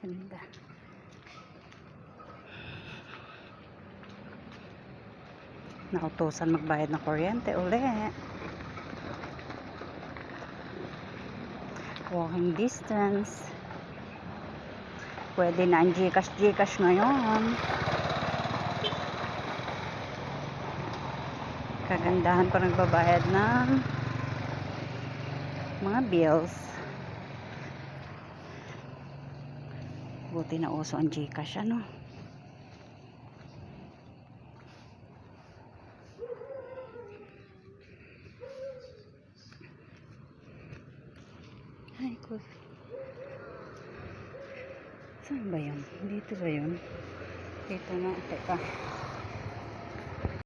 Ganda. Nautusan magbayad ng kuryente uli. Walking distance. Pwede na ang Gcash ngayon. Kagandahan pa nagbabayad ng mga bills. Buti na uso ang Gcash, ano? Ay, ko. Saan ba yun? Dito ba yun? Dito na. Teka.